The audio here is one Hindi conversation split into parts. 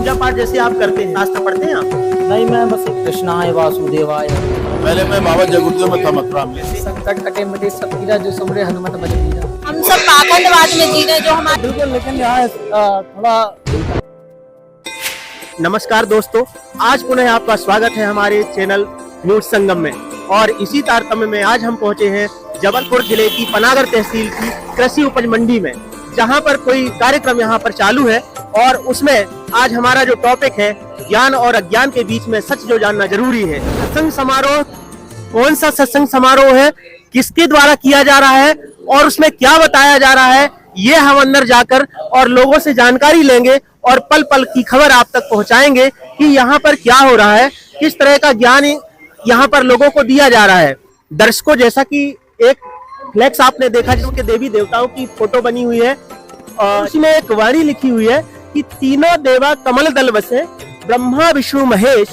पूजा पाठ जैसे आप करते हैं, शास्त्र पढ़ते हैं आप? नहीं, मैं बस कृष्णाय वासुदेवाय। पहले मैं बाबा जगुरुदेव में था मथुरा में। संकट कटे मिटे सब पीरा, जो सुमरे हनुमत बल बीरा। हम सब पाखंडवाद में जी रहे जो हमारे बिल्कुल, लेकिन यहाँ थोड़ा। नमस्कार दोस्तों, आज पुनः आपका स्वागत है हमारे चैनल न्यूज संगम में। और इसी तारतम्य में आज हम पहुंचे हैं जबलपुर जिले की पनागर तहसील की कृषि उपज मंडी में, जहां पर कोई कार्यक्रम यहां पर चालू है। और उसमें आज हमारा जो टॉपिक है, ज्ञान और अज्ञान के बीच में सच जो जानना जरूरी है। सत्संग समारोह, कौन सा सत्संग समारोह है, किसके द्वारा किया जा रहा है और उसमें क्या बताया जा रहा है, ये हम अंदर जाकर और लोगों से जानकारी लेंगे और पल पल की खबर आप तक पहुंचाएंगे कि यहाँ पर क्या हो रहा है, किस तरह का ज्ञान यहाँ पर लोगों को दिया जा रहा है। दर्शकों, जैसा कि एक फ्लैक्स आपने देखा जिसके देवी देवताओं की फोटो बनी हुई है और उसमें एक वाणी लिखी हुई है कि तीनों देवा कमल दल बसे, ब्रह्मा विष्णु महेश,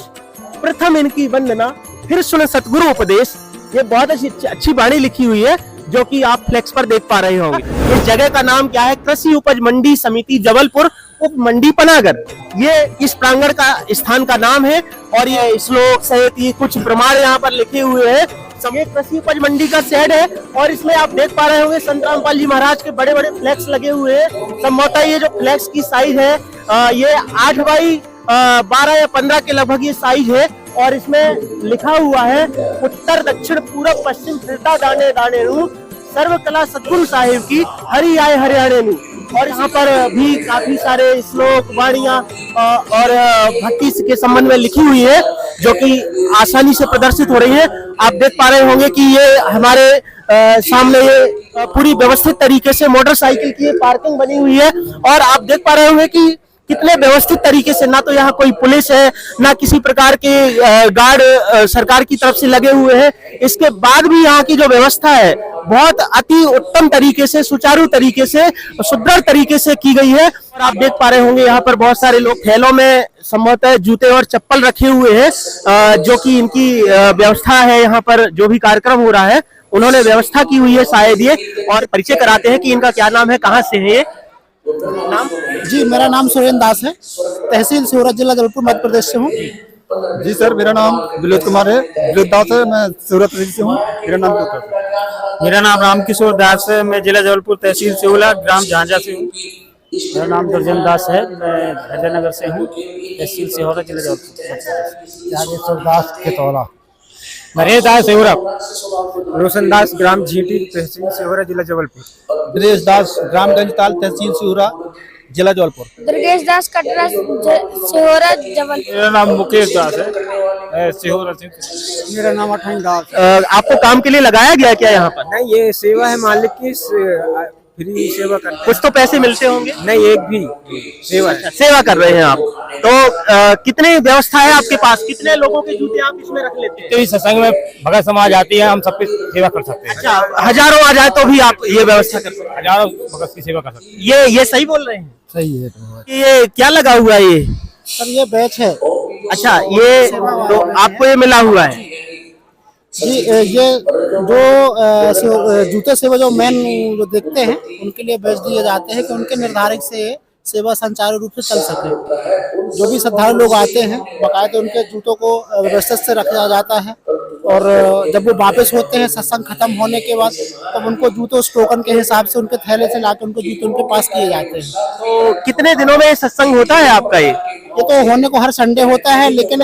प्रथम इनकी वंदना, फिर सुन सतगुरु उपदेश। ये बहुत अच्छी वाणी लिखी हुई है जो कि आप फ्लेक्स पर देख पा रहे होंगे। इस जगह का नाम क्या है? कृषि उपज मंडी समिति जबलपुर उप मंडी पनागर। ये इस प्रांगण का स्थान का नाम है और ये श्लोक सहित ये कुछ प्रमाण यहाँ पर लिखे हुए हैं। ये कृषि उपज मंडी का शेड है और इसमें आप देख पा रहे होंगे संत रामपाल जी महाराज के बड़े बड़े फ्लैक्स लगे हुए हैं। संभवतः ये जो फ्लैक्स की साइज है ये 8 बाई 12 या 15 के लगभग ये साइज है। और इसमें लिखा हुआ है उत्तर दक्षिण पूर्व पश्चिम फिरता दाने दाने रू, सर्व कला सतगुरु साहिब की हरि आए हरियाणे नू। और यहाँ पर भी काफी सारे श्लोक वाणियां और भक्ति के संबंध में लिखी हुई है जो कि आसानी से प्रदर्शित हो रही है। आप देख पा रहे होंगे कि ये हमारे सामने ये पूरी व्यवस्थित तरीके से मोटरसाइकिल की पार्किंग बनी हुई है। और आप देख पा रहे होंगे कि कितने व्यवस्थित तरीके से, ना तो यहाँ कोई पुलिस है, ना किसी प्रकार के गार्ड सरकार की तरफ से लगे हुए हैं। इसके बाद भी यहाँ की जो व्यवस्था है बहुत अति उत्तम तरीके से, सुचारू तरीके से, सुदृढ़ तरीके से की गई है। और आप देख पा रहे होंगे यहाँ पर बहुत सारे लोग थैलों में संभवतः जूते और चप्पल रखे हुए हैं जो कि इनकी व्यवस्था है। यहाँ पर जो भी कार्यक्रम हो रहा है उन्होंने व्यवस्था की हुई है शायद ये। और परिचय कराते हैं कि इनका क्या नाम है, कहाँ से है ये नाम? जी, मेरा नाम सुरेंद्र दास है, तहसील सिहोरा, जिला जबलपुर, मध्य प्रदेश से हूँ। जी सर, मेरा नाम विनोद कुमार है, विनोद दास है, मैं सूरत से हूँ। मेरा नाम रामकिशोर दास है, मैं जिला जबलपुर, तहसील सिहोरा, ग्राम झांझा से हूँ। मेरा नाम दुर्जन दास है, मैं हैदरनगर से हूँ, तहसील सिहोरा, जिला जबलपुर। दास के तौला नरेश दास सिहोरा, रोशन दास ग्राम झींटी, तहसील सिहोरा, जिला जबलपुर। दिनेश दास, ग्राम गंजताल, तहसील सिहोरा, जिला जबलपुर। दुर्गेश दास कटरा सिहोरा जबलपुर। मेरा नाम मुकेश दास है, सिहोरा से। मेरा नाम अठाई दास। आपको काम के लिए लगाया गया क्या यहाँ पर? नहीं, ये सेवा है मालिक की, फ्री सेवा करते हैं। कुछ तो पैसे मिलते होंगे? नहीं, एक भी सेवा है। सेवा कर रहे हैं आप। तो कितने व्यवस्था है आपके पास, कितने लोगों के जूते आप इसमें रख लेते हैं? तो इस सत्संग में भगत समाज आती है, हम सबकी सेवा कर सकते हैं। अच्छा, हजारों आ जाए तो भी आप ये व्यवस्था कर सकते हैं? हजारों भगत की सेवा कर सकते हैं। ये सही बोल रहे हैं? सही है। ये क्या लगा हुआ है ये? सर, ये बैच है। अच्छा, ये तो आपको ये मिला हुआ है? जी, ये जो जूते सेवा जो मेन जो देखते हैं उनके लिए बैच दिए जाते हैं कि उनके निर्धारित से सेवा संचारू रूप से चल सके। जो भी श्रद्धालु लोग आते हैं बाकायदा उनके जूतों को व्यवस्थित से रखा जाता है। और जब वो वापस होते हैं सत्संग खत्म होने के बाद, तब उनको जूतों उस टोकन के हिसाब से उनके थैले से लाकर उनको जूते उनके पास किए जाते हैं। तो कितने दिनों में सत्संग होता है आपका ये? ये तो होने को हर संडे होता है, लेकिन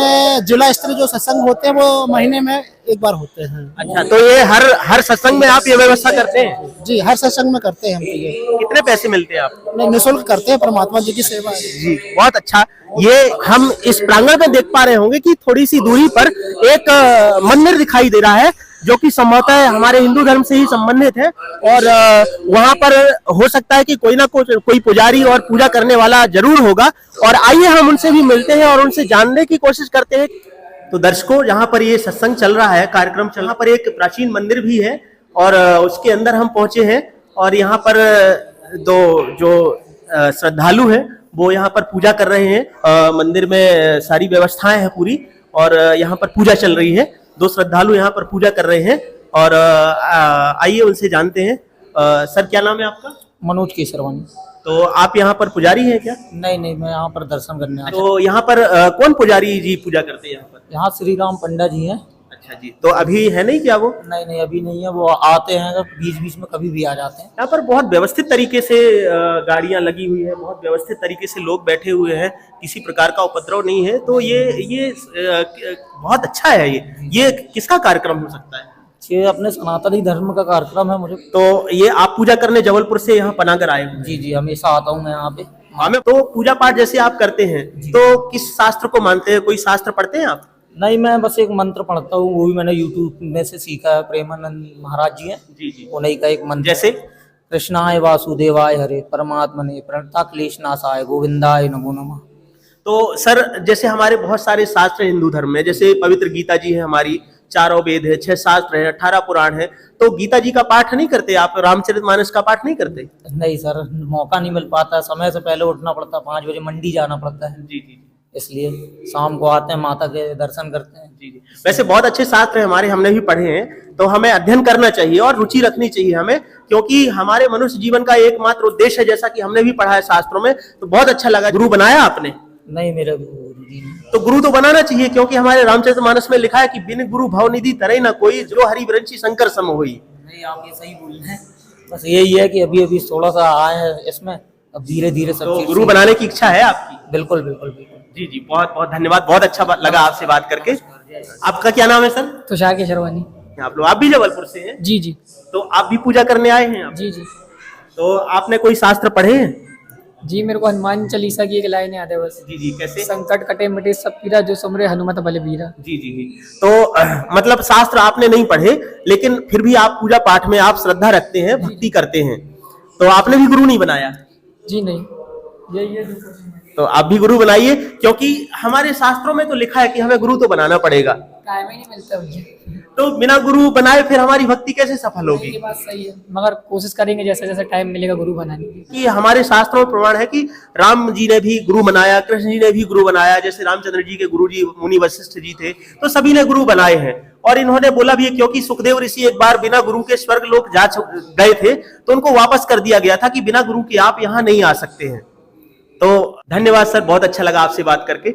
जिला स्तरीय जो सत्संग होते हैं वो महीने में एक बार होते हैं। अच्छा, तो ये हर सत्संग में आप ये व्यवस्था करते हैं? जी, हर सत्संग में करते हैं हम। तो ये कितने पैसे मिलते हैं आपको? नहीं, निःशुल्क करते हैं, परमात्मा जी की सेवा है। जी, बहुत अच्छा। ये हम इस प्रांगण में देख पा रहे होंगे कि थोड़ी सी दूरी पर एक मंदिर दिखाई दे रहा है जो कि संभवतः हमारे हिंदू धर्म से ही संबंधित है। और वहां पर हो सकता है कि कोई ना कोई पुजारी और पूजा करने वाला जरूर होगा। और आइए हम उनसे भी मिलते हैं और उनसे जानने की कोशिश करते हैं। तो दर्शकों, यहाँ पर ये सत्संग चल रहा है, कार्यक्रम चल रहा है। यहाँ पर एक प्राचीन मंदिर भी है और उसके अंदर हम पहुंचे हैं। और यहाँ पर दो जो श्रद्धालु हैं वो यहाँ पर पूजा कर रहे हैं। मंदिर में सारी व्यवस्थाएं हैं पूरी और यहाँ पर पूजा चल रही है। दो श्रद्धालु यहाँ पर पूजा कर रहे हैं और आइए उनसे जानते हैं। सर, क्या नाम है आपका? मनोज केसरवानी। तो आप यहाँ पर पुजारी हैं क्या? नहीं नहीं, मैं यहाँ पर दर्शन करने आया। तो यहाँ पर कौन पुजारी जी पूजा करते हैं यहाँ पर? यहाँ श्री राम पंडा जी हैं। अच्छा जी, तो अभी है नहीं क्या वो? नहीं नहीं, अभी नहीं है, वो आते हैं बीच बीच में, कभी भी आ जाते हैं। यहाँ पर बहुत व्यवस्थित तरीके से गाड़ियां लगी हुई है, बहुत व्यवस्थित तरीके से लोग बैठे हुए हैं, किसी प्रकार का उपद्रव नहीं है। तो ये बहुत अच्छा है। ये किसका कार्यक्रम हो सकता है? ये अपने सनातनी धर्म का कार्यक्रम है। मुझे तो ये आप पूजा करने जबलपुर से यहाँ पनागर आए हुए? जी जी, हमेशा आता हूँ मैं यहाँ पे। हमें तो पूजा पाठ जैसे आप करते हैं तो किस शास्त्र को मानते हैं? कोई शास्त्र पढ़ते हैं आप? नहीं, मैं बस एक मंत्र पढ़ता हूँ, वो भी मैंने यूट्यूब में से सीखा है। प्रेमानंद महाराज जी हैं, जी जी, उन्हीं का एक मंत्र। जैसे कृष्णाय वासुदेवाय हरे परमात्मने प्रणता क्लेश नाशाय गोविंदाय नमो नमः। तो सर, जैसे हमारे बहुत सारे शास्त्र हिंदू धर्म में, जैसे पवित्र गीता जी है हमारी, 4 वेद है, 6 शास्त्र है, 18 पुराण है, तो गीता जी का पाठ नहीं करते आप? रामचरितमानस का पाठ नहीं करते? नहीं सर, मौका नहीं मिल पाता, समय से पहले उठना पड़ता, 5 बजे मंडी जाना पड़ता है। जी जी, इसलिए शाम को आते हैं, माता के दर्शन करते हैं। जी जी। वैसे बहुत अच्छे शास्त्र हैं हमारे, हमने भी पढ़े हैं, तो हमें अध्ययन करना चाहिए और रुचि रखनी चाहिए हमें, क्योंकि हमारे मनुष्य जीवन का एकमात्र उद्देश्य है, जैसा कि हमने भी पढ़ा है शास्त्रों में। तो बहुत अच्छा लगा। गुरु बनाया आपने? नहीं, मेरे गुरु जी नहीं। तो गुरु तो बनाना चाहिए, क्योंकि हमारे रामचरितमानस में लिखा है कि बिन गुरु भवनिधि तरई ना कोई, जो हरिवंशी शंकर सम होई। नहीं, आप ये सही बोल रहे हैं। बस यही है कि अभी 16 सा आए हैं इसमें, अब धीरे धीरे सब तो चीज़ गुरु बनाने की इच्छा है आपकी? बिल्कुल बिल्कुल बिल्कुल। जी जी, बहुत बहुत धन्यवाद, बहुत अच्छा लगा आपसे बात करके। आपका क्या नाम है सर? तुषार के शर्वानी। आप भी जबलपुर से हैं? जी जी तो आप भी पूजा करने आए हैं आप? जी जी तो आपने कोई शास्त्र पढ़े हैं? जी, मेरे को हनुमान चालीसा की एक लाइन याद है बस। जी जी, कैसे? संकट कटे मिटे सब पीरा, जो सुमरे हनुमत बलबीरा। जी जी जी। तो मतलब शास्त्र आपने नहीं पढ़े, लेकिन फिर भी आप पूजा पाठ में आप श्रद्धा रखते हैं, भक्ति करते हैं। तो आपने भी गुरु नहीं बनाया? जी नहीं, यही तो आप भी गुरु बनाइए, क्योंकि हमारे शास्त्रों में तो लिखा है कि हमें गुरु तो बनाना पड़ेगा। टाइम ही नहीं मिलता मुझे। तो बिना गुरु बनाए फिर हमारी भक्ति कैसे सफल होगी? ये बात सही है, मगर कोशिश करेंगे जैसे जैसे टाइम मिलेगा गुरु बनाने की। कि हमारे शास्त्रों में प्रमाण है कि राम जी ने भी गुरु बनाया, कृष्ण जी ने भी गुरु बनाया, जैसे रामचंद्र जी के गुरु जी मुनि वशिष्ठ जी थे, तो सभी ने गुरु बनाए हैं। और इन्होंने बोला भी है, क्योंकि सुखदेव ऋषि एक बार बिना गुरु के स्वर्ग लोक जा गए थे, तो उनको वापस कर दिया गया था कि बिना गुरु के आप यहाँ नहीं आ सकते हैं। तो धन्यवाद सर, बहुत अच्छा लगा आपसे बात करके।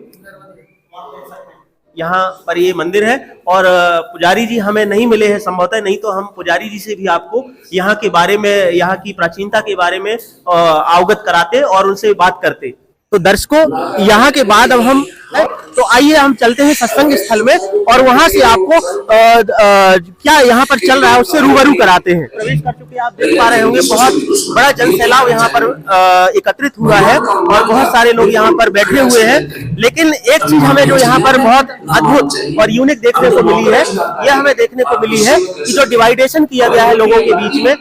यहाँ पर ये मंदिर है और पुजारी जी हमें नहीं मिले हैं संभवतः, नहीं तो हम पुजारी जी से भी आपको यहाँ के बारे में, यहाँ की प्राचीनता के बारे में अवगत कराते और उनसे बात करते। तो दर्शकों, यहाँ के बाद अब हम तो आइए हम चलते हैं सत्संग स्थल में और वहां से आपको क्या यहाँ पर चल रहा है उससे रूबरू कराते हैं। प्रवेश कर चुके आप देख पा रहे होंगे, बहुत बड़ा जन सैलाब यहाँ पर एकत्रित हुआ है और बहुत सारे लोग यहाँ पर बैठे हुए हैं। लेकिन एक चीज हमें जो यहाँ पर बहुत अद्भुत और यूनिक देखने को मिली है, यह हमें देखने को मिली है कि जो डिवाइडेशन किया गया है लोगों के बीच में,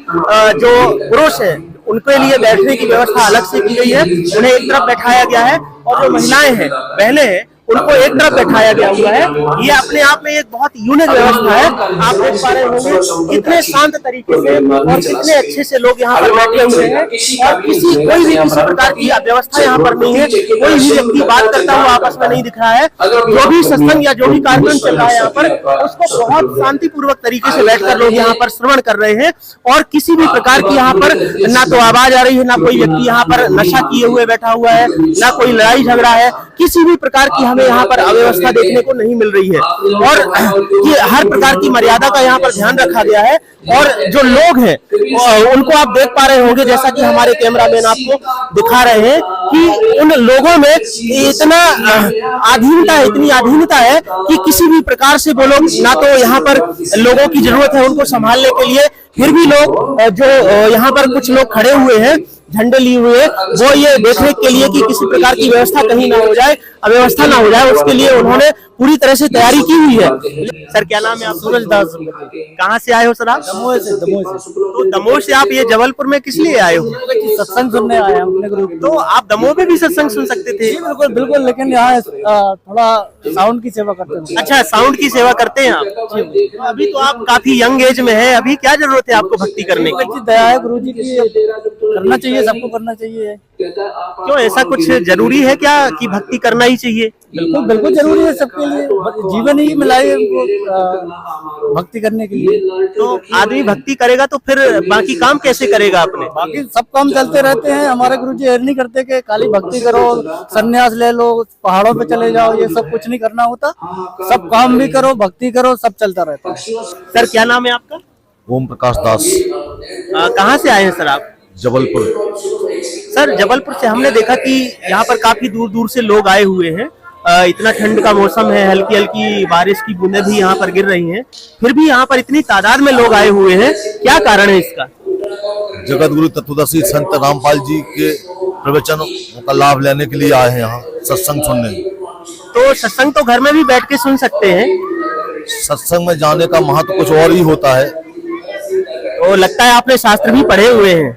जो पुरुष है उनके लिए बैठने की व्यवस्था अलग से की गई है, उन्हें एक तरफ बैठाया गया है, और जो महिलाएं हैं, बहनें हैं, उनको एक तरफ बैठाया गया हुआ है। ये अपने आप में एक बहुत यूनिक व्यवस्था है। आप देख पा रहे होंगे कितने शांत तरीके से और कितने अच्छे से लोग यहाँ पर बैठे हुए हैं, और कोई भी किसी प्रकार की व्यवस्था यहाँ पर नहीं है। कोई भी व्यक्ति बात करता हुआ आपस में नहीं दिख रहा है। जो भी सत्संग या जो भी कार्यक्रम चल रहा है यहाँ पर, उसको बहुत शांतिपूर्वक तरीके से बैठकर लोग यहाँ पर श्रवण कर रहे हैं, और किसी भी प्रकार की यहाँ पर ना तो आवाज आ रही है, ना कोई व्यक्ति यहाँ पर नशा किए हुए बैठा हुआ है, ना कोई लड़ाई झगड़ा है, किसी भी प्रकार की हमें यहाँ पर अव्यवस्था देखने को नहीं मिल रही है। और कि हर प्रकार की मर्यादा का यहाँ पर ध्यान रखा गया है। और जो लोग हैं उनको आप देख पा रहे होंगे, जैसा कि हमारे कैमरामैन आपको दिखा रहे हैं, कि उन लोगों में इतना इतनी अधीनता है कि किसी भी प्रकार से वो लोग, ना तो यहाँ पर लोगों की जरूरत है उनको संभालने के लिए, फिर भी लोग जो यहाँ पर कुछ लोग खड़े हुए हैं झंडे लिए हुए, वो ये देखने के लिए कि किसी प्रकार की व्यवस्था कहीं ना हो जाए, अव्यवस्था ना हो जाए, उसके लिए उन्होंने पूरी तरह से तैयारी की हुई है। सर क्या नाम है आप? सूरज दास। कहाँ से आए हो सर आप? दमोह से। तो दमोह से आप ये जबलपुर में किस लिए आए हो? सत्संग सुनने आए हैं अपने ग्रुप। तो आप दमोह में भी सत्संग सुन सकते थे? बिल्कुल बिल्कुल, लेकिन यहाँ थोड़ा साउंड की सेवा करते हैं। अच्छा, साउंड की सेवा करते हैं आप? अभी तो आप काफी यंग एज में है, अभी क्या जरूरत है आपको भक्ति करने की? दया है गुरु जी की, करना चाहिए चाहिए, सबको करना चाहिए। क्यों, ऐसा कुछ जरूरी है क्या कि भक्ति करना ही चाहिए? बिल्कुल बिल्कुल जरूरी है सबके लिए, जीवन ही मिला है उनको भक्ति करने के लिए। तो आदमी भक्ति करेगा तो फिर बाकी काम कैसे करेगा अपने? बाकी सब काम चलते रहते हैं। हमारे गुरुजी ऐड नहीं करते कि खाली भक्ति करो, सन्यास ले लो, पहाड़ों पे चले जाओ, ये सब कुछ नहीं करना होता। सब काम भी करो, भक्ति करो, सब चलता रहता है। सर क्या नाम है आपका? ओम प्रकाश दास, कहाँ से आए हैं सर आप? जबलपुर। सर जबलपुर से हमने देखा कि यहाँ पर काफी दूर दूर से लोग आए हुए हैं। इतना ठंड का मौसम है, हल्की हल्की बारिश की बूंदें भी यहाँ पर गिर रही हैं, फिर भी यहाँ पर इतनी तादाद में लोग आए हुए हैं, क्या कारण है इसका? जगत गुरु तत्वदर्शी संत रामपाल जी के प्रवचन का लाभ लेने के लिए आए हैं यहाँ सत्संग सुनने। तो सत्संग तो घर में भी बैठ के सुन सकते हैं। सत्संग में जाने का महत्व कुछ और ही होता है। तो लगता है आपने शास्त्र भी पढ़े हुए हैं।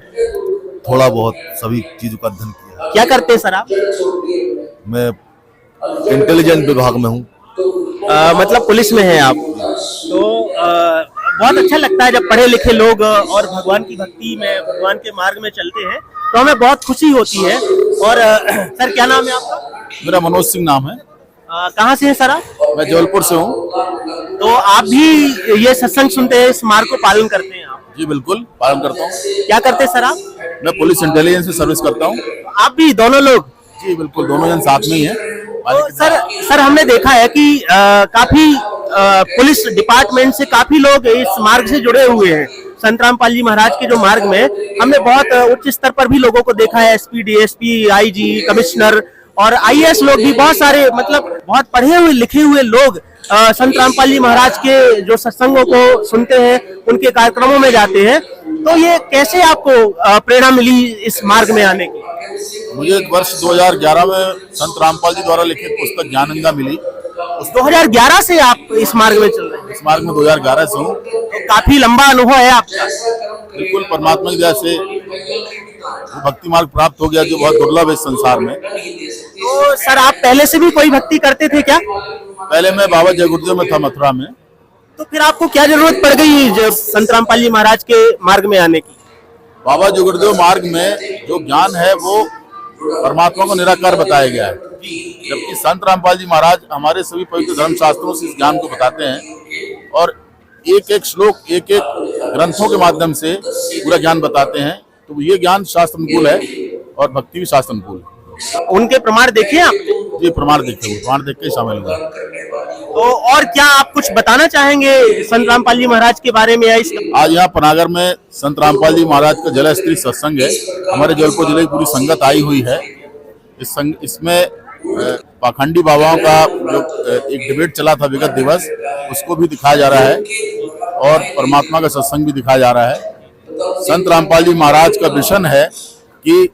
थोड़ा बहुत सभी चीजों का अध्ययन किया है। क्या करते हैं सर आप? मैं इंटेलिजेंस विभाग में हूँ। मतलब पुलिस में हैं आप। तो बहुत अच्छा लगता है जब पढ़े लिखे लोग और भगवान की भक्ति में, भगवान के मार्ग में चलते हैं, तो हमें बहुत खुशी होती है। और सर क्या नाम है आपका? मेरा मनोज सिंह नाम है। कहाँ से हैं सर आप? मैं जबलपुर से हूँ। तो आप भी ये सत्संग सुनते हैं, इस मार्ग को पालन करते हैं आप? जी बिल्कुल पालन करता हूँ। क्या करते हैं सर आप? मैं पुलिस इंटेलिजेंस में सर्विस करता हूँ। आप भी, दोनों लोग? जी बिल्कुल, दोनों जन साथ में ही है। तो सर हमने देखा है कि काफी पुलिस डिपार्टमेंट से काफी लोग इस मार्ग से जुड़े हुए हैं। संत रामपाल जी महाराज के जो मार्ग में हमने बहुत उच्च स्तर पर भी लोगों को देखा है, एसपी, डीएसपी, आईजी, कमिश्नर और आईएएस लोग भी, बहुत सारे, मतलब बहुत पढ़े हुए लिखे हुए लोग संत रामपाल जी महाराज के जो सत्संगों को सुनते हैं, उनके कार्यक्रमों में जाते हैं। तो ये कैसे आपको प्रेरणा मिली इस मार्ग में आने की? मुझे वर्ष 2011 में संत रामपाल जी द्वारा लिखित पुस्तक ज्ञानगंगा मिली। 2011 से आप इस मार्ग में चल रहे हैं? इस मार्ग में 2011 से हूँ। तो काफी लंबा अनुभव है आपका। बिल्कुल, परमात्मा की दया से भक्ति मार्ग प्राप्त हो गया, जो बहुत दुर्लभ है इस संसार में। तो सर आप पहले से भी कोई भक्ति करते थे क्या? पहले मैं बाबा जय गुरुदेव में था, मथुरा में। तो फिर आपको क्या जरूरत पड़ गई जब संत रामपाल जी महाराज के मार्ग में आने की? बाबा जय गुरुदेव मार्ग में जो ज्ञान है वो परमात्मा को निराकार बताया गया है, जबकि संत रामपाल जी महाराज हमारे सभी पवित्र धर्म शास्त्रों से इस ज्ञान को बताते हैं और एक एक श्लोक, एक एक ग्रंथों के माध्यम से पूरा ज्ञान बताते हैं। तो ये ज्ञान शास्त्र अनुकूल है और भक्ति भी शास्त्र अनुकूल है। उनके प्रमाण देखे आपने? ये प्रमाण देखे, प्रमाण देख के शामिल हुआ। तो और क्या आप कुछ बताना चाहेंगे संत रामपाल जी महाराज के बारे में? आज यहाँ पनागर में संत रामपाल जी महाराज का जल स्त्री सत्संग है। हमारे जबलपुर जिले की पूरी संगत आई हुई है। इसमें पाखंडी बाबाओं का जो एक डिबेट चला था विगत दिवस, उसको भी दिखाया जा रहा है और परमात्मा का सत्संग भी दिखाया जा रहा है। संत रामपाल जी महाराज का विजन है कि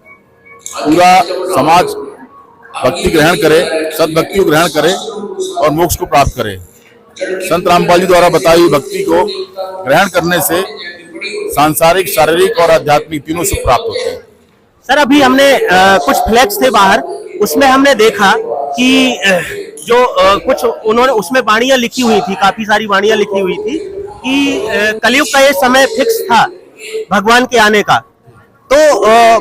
पूरा समाज भक्ति ग्रहण करे, सद्भक्ति को ग्रहण करे और मोक्ष को प्राप्त करे। संत रामपाल जी द्वारा बताई हुई भक्ति को ग्रहण करने से सांसारिक, शारीरिक और आध्यात्मिक तीनों सुख प्राप्त होते हैं। सर अभी हमने कुछ फ्लैक्स थे बाहर, उसमें हमने देखा कि जो कुछ उन्होंने उसमें वाणियां लिखी हुई थी, काफी सारी वाणियां लिखी हुई थी कि कलयुग का ये समय फिक्स था भगवान के आने का। तो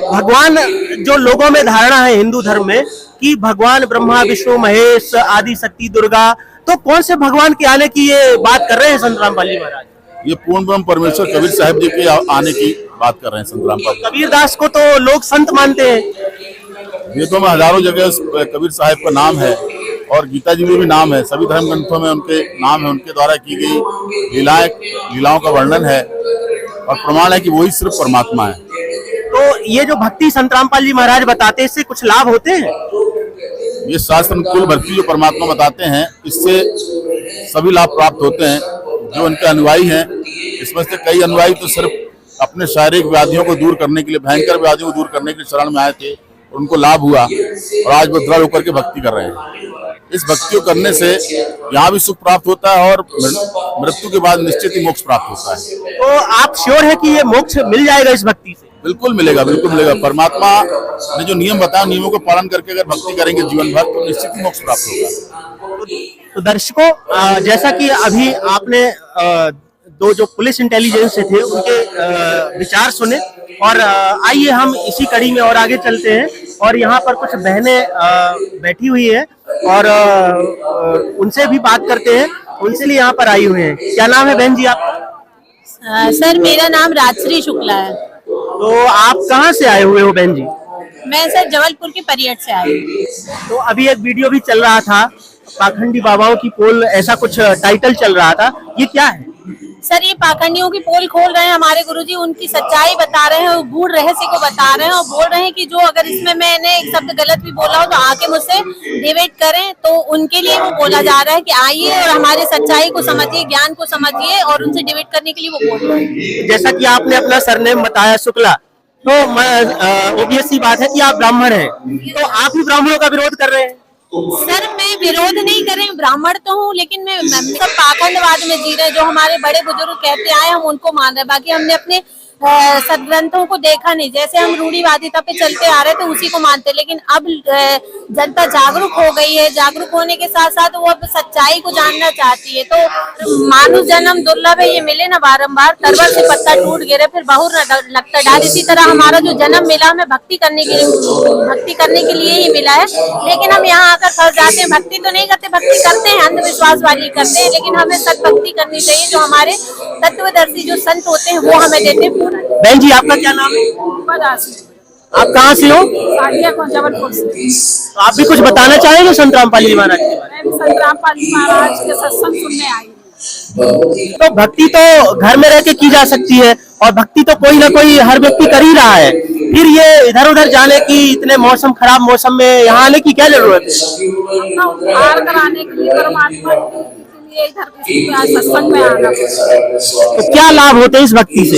भगवान, जो लोगों में धारणा है हिंदू धर्म में कि भगवान ब्रह्मा, विष्णु, महेश, आदि शक्ति, दुर्गा, तो कौन से भगवान के आने की ये बात कर रहे हैं संत रामपाल जी महाराज? ये पूर्ण ब्रह्म परमेश्वर कबीर साहब जी के आने की बात कर रहे हैं संत रामपाल। कबीरदास को तो लोग संत मानते हैं। वेदों में हजारों जगह कबीर साहब का नाम है और गीता जी में भी नाम है। सभी धर्म ग्रंथों में उनके नाम है, उनके द्वारा की गई लीलाओं का वर्णन है और प्रमाण है कि वही सिर्फ परमात्मा है। तो ये जो भक्ति संत रामपाल जी महाराज बताते हैं, इससे कुछ लाभ होते हैं? ये शास्त्र अनुकूल भक्ति जो परमात्मा बताते हैं, इससे सभी लाभ प्राप्त होते हैं। जो उनके अनुयायी हैं, इसमें से कई अनुयायी तो सिर्फ अपने शारीरिक व्याधियों को दूर करने के लिए, भयंकर व्याधियों को दूर करने के लिए शरण में आए थे, उनको लाभ हुआ और आज वो दृढ़ होकर के भक्ति कर रहे हैं। इस भक्ति को करने से यहाँ भी सुख प्राप्त होता है और मृत्यु के बाद निश्चित ही मोक्ष प्राप्त होता है। तो आप श्योर है कि ये मोक्ष मिल जाएगा इस भक्ति से? बिल्कुल मिलेगा, बिल्कुल मिलेगा। परमात्मा ने जो नियम बताया, नियमों को पालन करके अगर भक्ति करेंगे जीवन भर, तो निश्चित ही मोक्ष प्राप्त होगा। तो दर्शकों, जैसा कि अभी आपने दो जो पुलिस इंटेलिजेंस से थे उनके विचार सुने, और आइए हम इसी कड़ी में और आगे चलते हैं। और यहाँ पर कुछ बहनें बैठी हुई है और उनसे भी बात करते हैं, उनसे लिए यहाँ पर आई हुई हैं। क्या नाम है बहन जी आपका? सर मेरा नाम राजश्री शुक्ला है। तो आप कहाँ से आए हुए हो बहन जी? मैं सर जबलपुर के परियट से आई हूँ। तो अभी एक वीडियो भी चल रहा था, पाखंडी बाबाओं की पोल, ऐसा कुछ टाइटल चल रहा था, ये क्या है? सर ये पाखंडियों की पोल खोल रहे हैं हमारे गुरुजी, उनकी सच्चाई बता रहे हैं, गूढ़ रहस्य को बता रहे हैं और बोल रहे हैं कि जो अगर इसमें मैंने एक शब्द गलत भी बोला हो तो आके मुझसे डिबेट करें। तो उनके लिए वो बोला जा रहा है कि आइए और हमारे सच्चाई को समझिए, ज्ञान को समझिए, और उनसे डिबेट करने के लिए वो बोल रहे हैं। जैसा कि आपने अपना सरनेम बताया शुक्ला, तो ऑब्वियस सी बात है कि आप ब्राह्मण हैं, तो आप भी ब्राह्मणों का विरोध कर रहे हैं। सर मैं विरोध नहीं कर रही हूँ, ब्राह्मण तो हूँ, लेकिन मैं सब पाखंडवाद में जी रहे हैं। जो हमारे बड़े बुजुर्ग कहते आए हम उनको मान रहे हैं, बाकी हमने अपने सदग्रंथों को देखा नहीं। जैसे हम रूढ़िवादिता पे चलते आ रहे थे उसी को मानते, लेकिन अब जनता जागरूक हो गई है। जागरूक होने के साथ साथ वो अब सच्चाई को जानना चाहती है। तो मानुष जन्म दुर्लभ है, ये मिले ना बारंबार, तरवर से पत्ता टूट गिरे फिर बहुर न लगता डाल। इसी तरह हमारा जो जन्म मिला हमें भक्ति करने के लिए ही मिला है। लेकिन हम यहाँ आकर फंस जाते हैं, भक्ति तो नहीं करते, भक्ति करते हैं, अंधविश्वास वाली करते हैं, लेकिन हमें सत भक्ति करनी चाहिए। जो हमारे तत्वदर्शी जो संत होते हैं वो हमें देते हैं। बहन जी आपका क्या नाम है? आप कहाँ से हो? जबलपुर से। तो आप भी कुछ बताना चाहेंगे संत रामपाल जी महाराज के बारे में? संत रामपाल जी महाराज के सत्संग सुनने आई हूँ। तो भक्ति तो घर में रह के की जा सकती है, और भक्ति तो कोई ना कोई हर व्यक्ति कर ही रहा है, फिर ये इधर उधर जाने की, इतने मौसम खराब मौसम में यहाँ आने की क्या जरूरत है? अपना उद्धार कराने के लिए परमात्मा इधर सत्संग में आना। तो क्या लाभ होते हैं इस भक्ति से?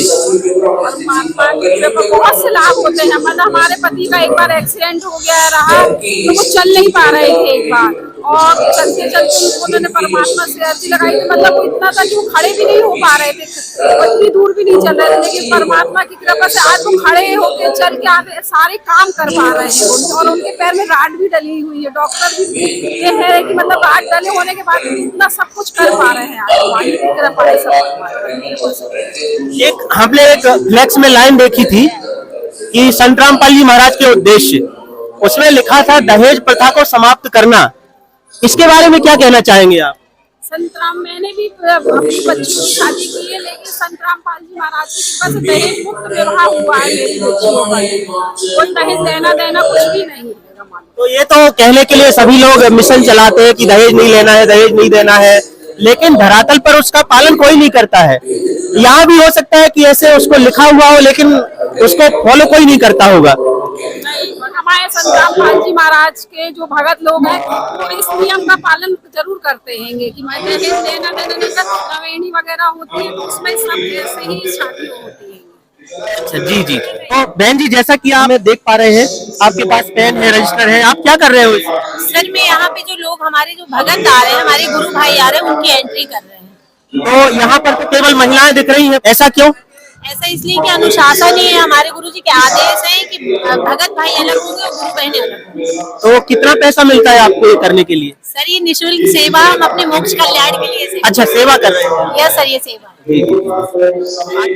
परमात्मा के बहुत से लाभ होते हैं। मतलब हमारे पति का एक बार एक्सीडेंट हो गया रहा, तो वो चल नहीं पा रहे थे एक बार, और चलते चलते उन्होंने परमात्मा से अर्जी लगाई थी। मतलब वो इतना था कि वो खड़े भी नहीं हो पा रहे थे, इतनी दूर भी नहीं चल रहे थे, लेकिन परमात्मा की कृपा से आज वो खड़े होके चल के आगे सारे काम कर पा रहे हैं। और उनके पैर में राड भी डली हुई है। डॉक्टर भी ये है कि मतलब राड डले होने के बाद इतना सब कुछ कर पा रहे हैं। एक हमने एक फ्लेक्स में लाइन देखी थी कि संत रामपाल जी महाराज के उद्देश्य, उसमें लिखा था दहेज प्रथा को समाप्त करना। इसके बारे में क्या कहना चाहेंगे आप? संत राम, मैंने भी अपनी बच्चियों की शादी की है, लेकिन संत रामपाल जी महाराज की कृपा से दहेज मुक्त विवाह हुआ है मेरी बच्चियों का। कोई दहेज देना कुछ भी नहीं। तो ये तो कहने के लिए सभी लोग मिशन चलाते हैं कि दहेज नहीं लेना है, दहेज नहीं देना है, लेकिन धरातल पर उसका पालन कोई नहीं करता है। यहाँ भी हो सकता है कि ऐसे उसको लिखा हुआ हो, लेकिन उसको फॉलो कोई नहीं करता होगा। हमारे संत रामपाल जी महाराज के जो भगत लोग हैं वो इस नियम का पालन जरूर करते हैं कि दहेज देना नवेणी वगैरह होती है, तो उसमें सब ऐसे ही शादी होती है। अच्छा जी जी। तो बहन जी, जैसा कि आप देख पा रहे हैं, आपके पास पेन है, रजिस्टर है, आप क्या कर रहे हो? सर मैं यहाँ पे जो लोग हमारे जो भगत आ रहे हैं, हमारे गुरु भाई आ रहे हैं, उनकी एंट्री कर रहे हैं। तो यहाँ पर तो केवल महिलाएं दिख रही हैं, ऐसा क्यों? ऐसा इसलिए कि अनुशासन ही है, हमारे गुरुजी के आदेश है कि भगत भाई अलग होंगे और गुरु बहनें अलग होंगी। तो कितना पैसा मिलता है आपको ये करने के लिए? सर ये निःशुल्क सेवा, हम अपने मोक्ष कल्याण के लिए अच्छा, सेवा कर रहे हैं। यस सर, ये सेवा।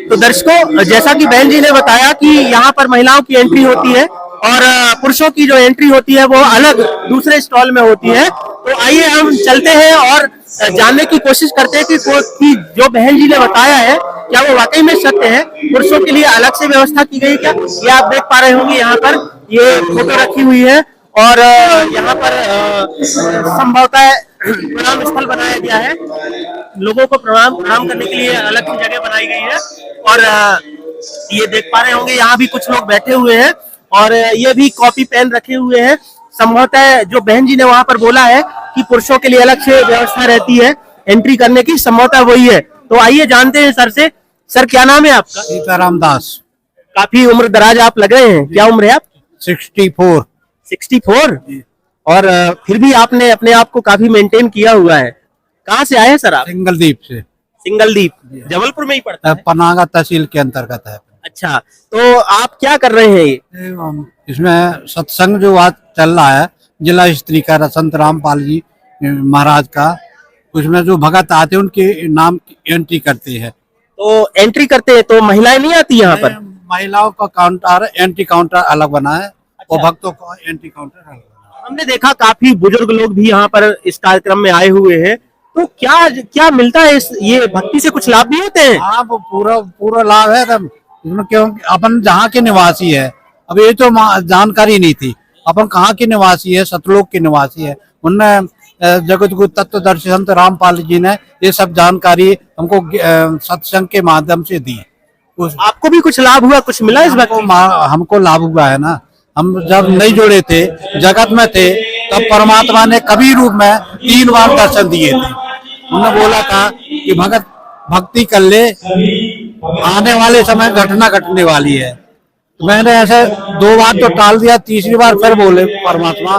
तो दर्शकों, जैसा कि बहन जी ने बताया कि यहाँ पर महिलाओं की एंट्री होती है और पुरुषों की जो एंट्री होती है वो अलग दूसरे स्टॉल में होती है। तो आइए हम चलते हैं और जानने की कोशिश करते हैं कि जो बहन जी ने बताया है क्या वो वाकई में सत्य है। पुरुषों के लिए अलग से व्यवस्था की गई क्या? ये आप देख पा रहे होंगे, यहाँ पर ये फोटो रखी हुई है और यहाँ पर संभवतः प्रणाम स्थल बनाया गया है। लोगों को प्रणाम करने के लिए अलग की जगह बनाई गई है। और ये देख पा रहे होंगे यहाँ भी कुछ लोग बैठे हुए हैं और ये भी कॉपी पेन रखे हुए हैं। संभवतः जो बहन जी ने वहां पर बोला है कि पुरुषों के लिए अलग से व्यवस्था रहती है एंट्री करने की, संभवतः वही है। तो आइए जानते हैं सर से। सर क्या नाम है आपका? सीताराम दास। काफी उम्र दराज आप लग रहे हैं, क्या उम्र है आप? 64। 64? और फिर भी आपने अपने आप को काफी मेंटेन किया हुआ है। कहाँ से आए हैं सर आप? सिंगलदीप से। सिंगलदीप जबलपुर में ही पड़ता है? पनागा तहसील के अंतर्गत है। अच्छा, तो आप क्या कर रहे हैं? ये इसमें सत्संग जो आज चल रहा है जिला स्त्री का संत रामपाल जी महाराज का, उसमें जो भगत आते हैं उनके नाम की एंट्री करते हैं। तो एंट्री करते हैं तो महिलाएं नहीं आती यहाँ पर? महिलाओं का काउंटर एंट्री काउंटर अलग बना है और भक्तों का एंट्री काउंटर अलग बना है। हमने देखा काफी बुजुर्ग लोग भी यहाँ पर इस कार्यक्रम में आए हुए हैं, तो क्या क्या मिलता है इस ये भक्ति से कुछ लाभ भी होते हैं? हाँ, वो पूरा पूरा लाभ है तब इसमें, क्योंकि अपन जहाँ के निवासी है। अब ये तो जानकारी नहीं थी अपन कहाँ के निवासी है, सतलोक के निवासी है। उनने जगत गुरु तत्वदर्शी संत रामपाल जी ने ये सब जानकारी हमको सत्संग के माध्यम से दी। आपको भी कुछ लाभ हुआ, कुछ मिला इस भक्ति? हमको लाभ हुआ है ना। हम जब नहीं जुड़े थे, जगत में थे, तब परमात्मा ने कभी रूप में 3 बार दर्शन दिए थे। उन्होंने बोला था कि भगत भक्ति कर ले, आने वाले समय घटना घटने वाली है। तो मैंने ऐसे 2 बार तो टाल दिया, तीसरी बार फिर बोले परमात्मा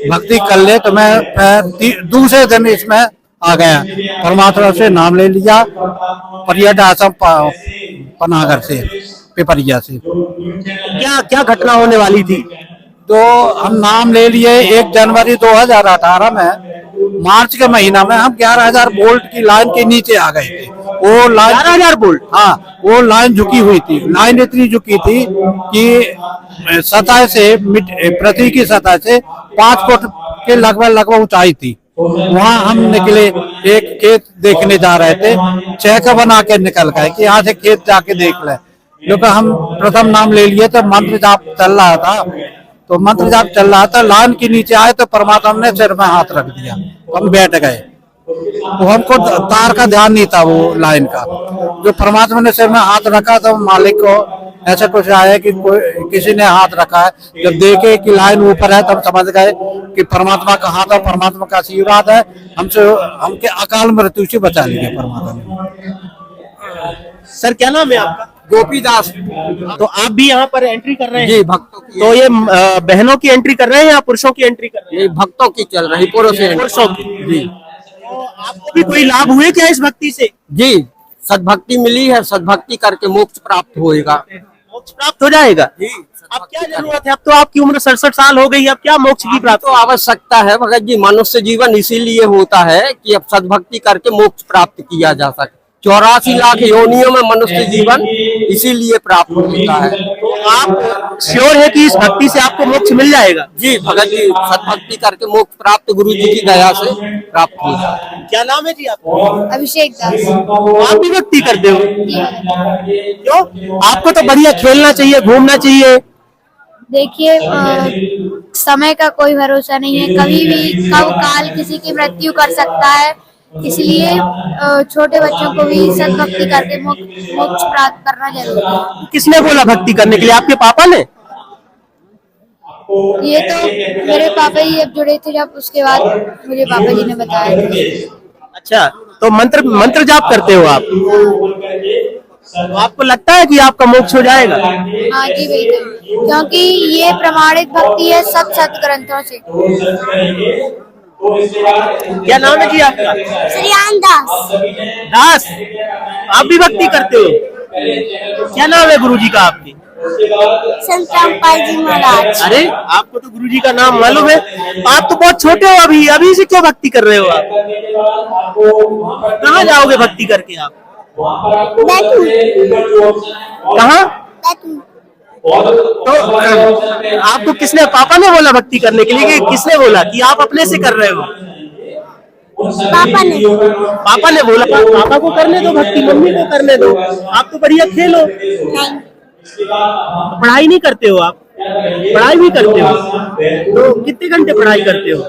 भक्ति कर ले, तो मैं दूसरे दिन इसमें आ गया। परमात्मा से नाम ले लिया, पर्यटन आश्रम पनागर से, पिपरिया से। क्या क्या घटना होने वाली थी? तो हम नाम ले लिए 1 जनवरी 2018 में, मार्च के महीना में हम 11,000 वोल्ट की लाइन के नीचे आ गए थे। वो लाइन 11,000 वोल्ट? हाँ, वो लाइन झुकी हुई थी। लाइन इतनी झुकी थी कि सतह से पृथ्वी की सतह से 5 फुट के लगभग ऊंचाई थी। वहाँ हम निकले, एक खेत देखने जा रहे थे, चेक बना के निकल गए कि यहाँ से खेत जाके देख ले। क्योंकि हम प्रथम नाम ले लिए तो मंत्र जाप चल रहा था, तो मंत्र जाप चल रहा था, लाइन के नीचे आए तो परमात्मा ने सिर में हाथ रख दिया, हम बैठ गए। तो हमको तार का ध्यान नहीं था वो लाइन का। जो परमात्मा ने सिर में हाथ रखा तो मालिक को ऐसा कुछ आया कि किसी ने हाथ रखा है। जब देखे कि लाइन ऊपर है तब समझ गए कि परमात्मा का हाथ और परमात्मा का आशीर्वाद है। हमके अकाल मृत्यु से बचा लिया परमात्मा ने। सर क्या नाम है आपका? गोपीदास तो आप भी यहाँ पर एंट्री कर रहे हैं? जी, भक्तों की। तो ये बहनों की एंट्री कर रहे हैं या पुरुषों की एंट्री कर रहे हैं? ये भक्तों की चल रही, पुरुषों की। जी तो आपको भी कोई लाभ हुए क्या इस भक्ति से? जी, सद्भक्ति मिली है, सद्भक्ति करके मोक्ष प्राप्त होएगा। मोक्ष प्राप्त हो जाएगा? जी, अब क्या जरूरत है? अब तो आपकी उम्र 67 साल हो गई, अब क्या मोक्ष की प्राप्त? तो आवश्यकता है भगत जी, मनुष्य जीवन इसीलिए होता है कि अब सद्भक्ति करके मोक्ष प्राप्त किया जा सके। 84 लाख योनियों में मनुष्य जीवन इसीलिए प्राप्त होता है। तो आप श्योर है कि इस भक्ति से आपको मोक्ष मिल जाएगा? जी भगत जी, सद्भक्ति करके मोक्ष प्राप्त गुरु जी की दया से प्राप्त हो जाए। क्या नाम है जी आपका? अभिषेक दास। आप भी भक्ति करते हो? क्यों? आपको तो बढ़िया खेलना चाहिए, घूमना चाहिए। देखिए समय का कोई भरोसा नहीं है, कभी भी कब काल किसी की मृत्यु कर सकता है। इसलिए छोटे बच्चों को भी सद्भक्ति करके मोक्ष प्राप्त करना जरूरी है। किसने बोला भक्ति करने के लिए? आपके पापा ने? ये तो मेरे पापा ही अब जुड़े थे, जब उसके बाद मुझे पापा जी ने बताया था। अच्छा, तो मंत्र जाप करते हो आप? तो आपको लगता है कि आपका मोक्ष हो जाएगा? हाँ जी बिल्कुल, क्योंकि ये प्रमाणित भक्ति है सब सदग्रंथों से। क्या नाम है जी आपका? श्रीयान दास। दास, आप भी भक्ति करते हो? क्या नाम है गुरुजी का आपके? संत रामपाल जी महाराज। अरे आपको तो गुरुजी का नाम मालूम है। आप तो बहुत छोटे हो, अभी से क्यों भक्ति कर रहे हो आप? कहाँ जाओगे भक्ति करके आप? कहाँ? तो आपको किसने, पापा ने बोला भक्ति करने के लिए कि किसने बोला कि आप अपने से कर रहे हो? पापा ने बोला। पापा को करने दो भक्ति, मम्मी को करने दो, आप तो बढ़िया खेलो। पढ़ाई नहीं करते हो आप? पढ़ाई भी करते हो? तो कितने घंटे पढ़ाई करते हो?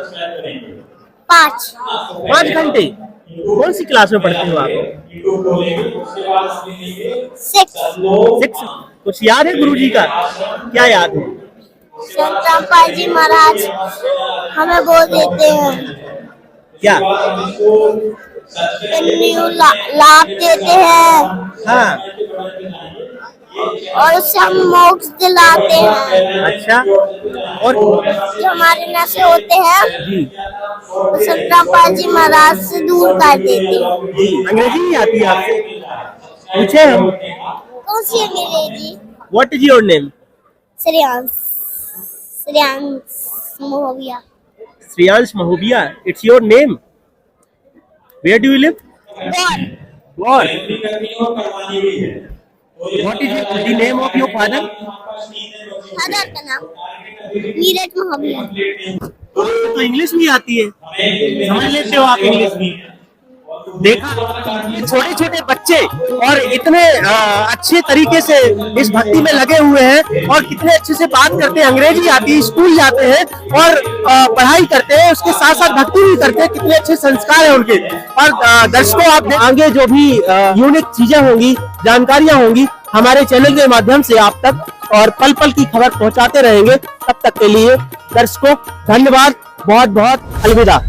5 घंटे। कौन सी क्लास में पढ़ते हो आप? 6। कुछ याद है गुरुजी का? क्या याद है? संत रामपाल जी महाराज हमें बोल देते हैं, क्या लाभ देते हैं। हाँ, और उससे हम मोक्ष दिलाते हैं। अच्छा, और जो हमारे नशे होते हैं वो संत रामपाल जी महाराज से दूर कर देते हैं। अंग्रेजी नहीं आती आपको? पूछे हम। कौन सी अंग्रेजी? What is your name? Shreyansh Mahobia. Shreyansh Mahobia. It's your name. Where do you live? War. What is the name of your father? Father का नाम नीरज महावीर। तो इंग्लिश भी आती है, समझ लेते हो आप इंग्लिश भी? देखा, छोटे छोटे बच्चे और इतने अच्छे तरीके से इस भक्ति में लगे हुए हैं और कितने अच्छे से बात करते हैं, अंग्रेजी आती है, स्कूल जाते हैं और पढ़ाई करते हैं, उसके साथ साथ भक्ति भी करते हैं। कितने अच्छे संस्कार हैं उनके। और दर्शकों, आप आगे जो भी यूनिक चीजें होंगी, जानकारियां होंगी, हमारे चैनल के माध्यम से आप तक और पल पल की खबर पहुंचाते रहेंगे। तब तक के लिए दर्शकों धन्यवाद, बहुत बहुत अलविदा।